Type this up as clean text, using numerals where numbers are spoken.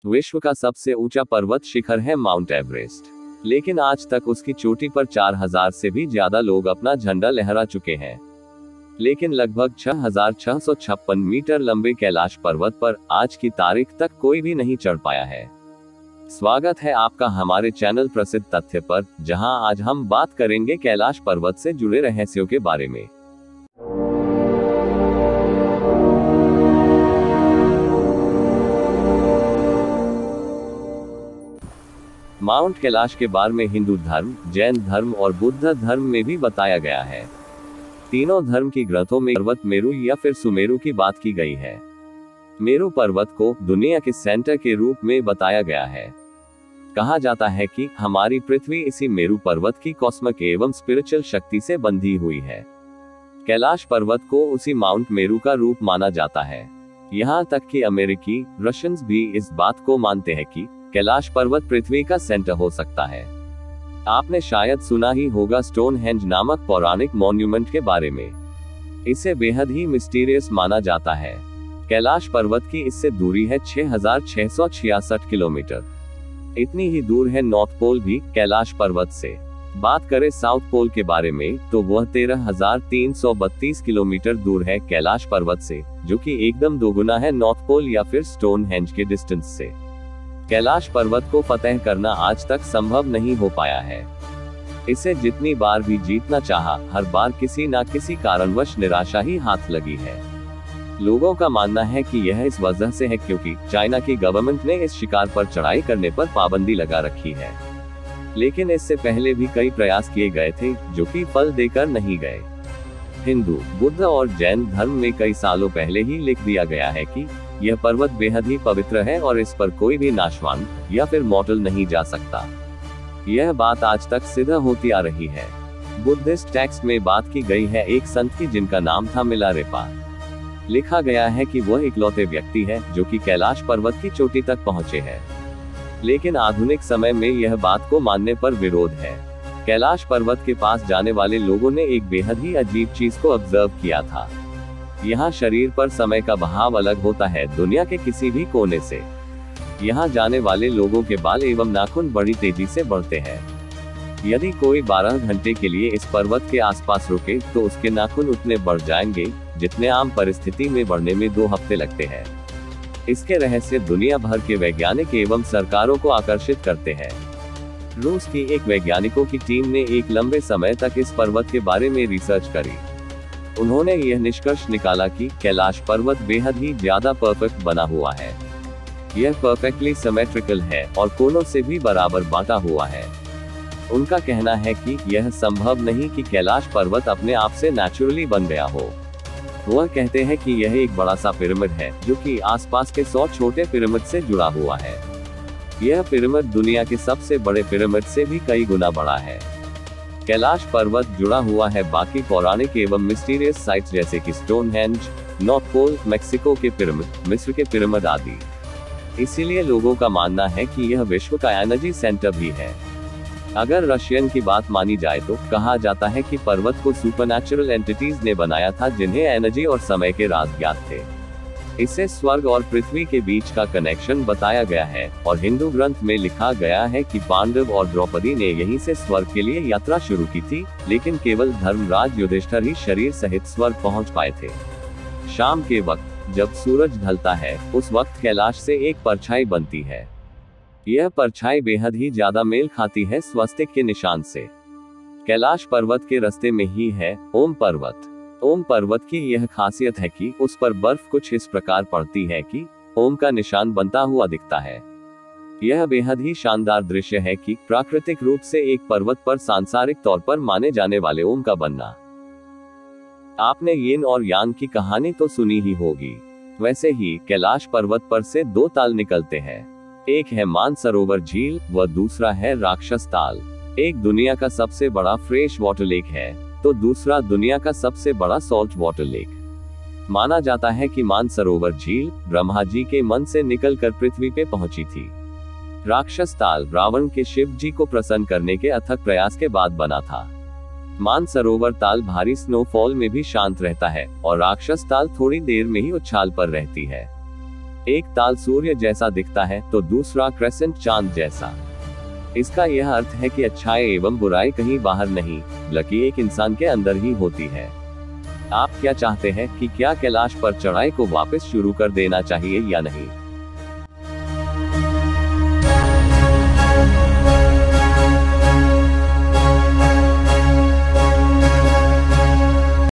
विश्व का सबसे ऊंचा पर्वत शिखर है माउंट एवरेस्ट, लेकिन आज तक उसकी चोटी पर 4000 से भी ज्यादा लोग अपना झंडा लहरा चुके हैं। लेकिन लगभग 6656 मीटर लंबे कैलाश पर्वत पर आज की तारीख तक कोई भी नहीं चढ़ पाया है। स्वागत है आपका हमारे चैनल प्रसिद्ध तथ्य पर, जहां आज हम बात करेंगे कैलाश पर्वत से जुड़े रहस्यों के बारे में। माउंट कैलाश के बारे में हिंदू धर्म, जैन धर्म और बुद्ध धर्म में भी बताया गया है। तीनों धर्म की ग्रंथों में पर्वत मेरु या फिर सुमेरु की बात की गई है। मेरु पर्वत को दुनिया के सेंटर के रूप में बताया गया है। कहा जाता है कि हमारी पृथ्वी इसी मेरु पर्वत की कॉस्मिक एवं स्पिरिचुअल शक्ति से बंधी हुई है। कैलाश पर्वत को उसी माउंट मेरु का रूप माना जाता है। यहाँ तक कि अमेरिकी रशियंस भी इस बात को मानते हैं कि कैलाश पर्वत पृथ्वी का सेंटर हो सकता है। आपने शायद सुना ही होगा स्टोनहेंज नामक पौराणिक मॉन्यूमेंट के बारे में। इसे बेहद ही मिस्टीरियस माना जाता है। कैलाश पर्वत की इससे दूरी है 6666 किलोमीटर। इतनी ही दूर है नॉर्थ पोल भी कैलाश पर्वत से। बात करें साउथ पोल के बारे में तो वह 13,332 किलोमीटर दूर है कैलाश पर्वत से, जो कि एकदम दोगुना है नॉर्थ पोल या फिर स्टोनहेंज के डिस्टेंस से। कैलाश पर्वत को फतह करना आज तक संभव नहीं हो पाया है। इसे जितनी बार भी जीतना चाहा, हर बार किसी न किसी कारणवश निराशा ही हाथ लगी है। लोगों का मानना है कि यह इस वजह से है क्योंकि चाइना की गवर्नमेंट ने इस शिकार पर चढ़ाई करने पर पाबंदी लगा रखी है। लेकिन इससे पहले भी कई प्रयास किए गए थे, जो कि फल देकर नहीं गए। हिंदू, बुद्ध और जैन धर्म में कई सालों पहले ही लिख दिया गया है कि यह पर्वत बेहद ही पवित्र है और इस पर कोई भी नाशवान या फिर मॉर्टल नहीं जा सकता। यह बात आज तक सिद्ध होती आ रही है। बुद्धिस्ट टेक्स्ट में बात की गई है एक संत की, जिनका नाम था मिलारेपा। लिखा गया है कि वह इकलौते व्यक्ति है जो कि कैलाश पर्वत की चोटी तक पहुंचे हैं। लेकिन आधुनिक समय में यह बात को मानने पर विरोध है। कैलाश पर्वत के पास जाने वाले लोगों ने एक बेहद ही अजीब चीज को ऑब्जर्व किया था। यहाँ शरीर पर समय का बहाव अलग होता है दुनिया के किसी भी कोने से। यहाँ जाने वाले लोगों के बाल एवं नाखून बड़ी तेजी से बढ़ते हैं। यदि कोई 12 घंटे के लिए इस पर्वत के आसपास रुके तो उसके नाखून उतने बढ़ जाएंगे जितने आम परिस्थिति में बढ़ने में 2 हफ्ते लगते हैं। इसके रहस्य दुनिया भर के वैज्ञानिक एवं सरकारों को आकर्षित करते हैं। रूस की एक वैज्ञानिकों की टीम ने एक लंबे समय तक इस पर्वत के बारे में रिसर्च करी। उन्होंने यह निष्कर्ष निकाला कि कैलाश पर्वत बेहद ही ज्यादा परफेक्ट बना हुआ है। यह परफेक्टली सिमेट्रिकल है और कोनों से भी बराबर बांटा हुआ है। उनका कहना है कि यह संभव नहीं कि कैलाश पर्वत अपने आप से नेचुरली बन गया हो। वह कहते हैं कि यह एक बड़ा सा पिरामिड है जो कि आसपास के 100 छोटे पिरामिड से जुड़ा हुआ है। यह पिरामिड दुनिया के सबसे बड़े पिरामिड से भी कई गुना बड़ा है। कैलाश पर्वत जुड़ा हुआ है बाकी पौराणिक एवं मिस्टीरियस साइट्स जैसे कि स्टोनहेंज, नॉर्थ पोल, मेक्सिको के पिरामिड, मिस्र के पिरामिड आदि। इसीलिए लोगों का मानना है कि यह विश्व का एनर्जी सेंटर भी है। अगर रशियन की बात मानी जाए तो कहा जाता है कि पर्वत को सुपरनैचुरल एंटिटीज ने बनाया था जिन्हें एनर्जी और समय के राज ज्ञात थे। इसे स्वर्ग और पृथ्वी के बीच का कनेक्शन बताया गया है और हिंदू ग्रंथ में लिखा गया है कि पांडव और द्रौपदी ने यहीं से स्वर्ग के लिए यात्रा शुरू की थी, लेकिन केवल धर्मराज युधिष्ठिर ही शरीर सहित स्वर्ग पहुंच पाए थे। शाम के वक्त जब सूरज ढलता है, उस वक्त कैलाश से एक परछाई बनती है। यह परछाई बेहद ही ज्यादा मेल खाती है स्वस्तिक के निशान से। कैलाश पर्वत के रास्ते में ही है ओम पर्वत। ओम पर्वत की यह खासियत है कि उस पर बर्फ कुछ इस प्रकार पड़ती है कि ओम का निशान बनता हुआ दिखता है। यह बेहद ही शानदार दृश्य है कि प्राकृतिक रूप से एक पर्वत पर सांसारिक तौर पर माने जाने वाले ओम का बनना। आपने यिन और यांग की कहानी तो सुनी ही होगी। वैसे ही कैलाश पर्वत पर से 2 ताल निकलते हैं। एक है मानसरोवर झील व दूसरा है राक्षस ताल। एक दुनिया का सबसे बड़ा फ्रेश वाटर लेक है तो दूसरा दुनिया का सबसे बड़ा सॉल्ट वाटर लेक। माना जाता है कि मानसरोवर झील ब्रह्मा जी के मन से निकलकर पृथ्वी पे पहुंची थी। राक्षस ताल रावण के शिव जी को प्रसन्न करने के अथक प्रयास के बाद बना था। मानसरोवर ताल भारी स्नोफॉल में भी शांत रहता है और राक्षस ताल थोड़ी देर में ही उछाल पर रहती है। एक ताल सूर्य जैसा दिखता है तो दूसरा क्रेसेंट चांद जैसा। इसका यह अर्थ है कि अच्छाई एवं बुराई कहीं बाहर नहीं, बल्कि एक इंसान के अंदर ही होती है। आप क्या चाहते हैं कि क्या कैलाश पर चढ़ाई को वापस शुरू कर देना चाहिए या नहीं?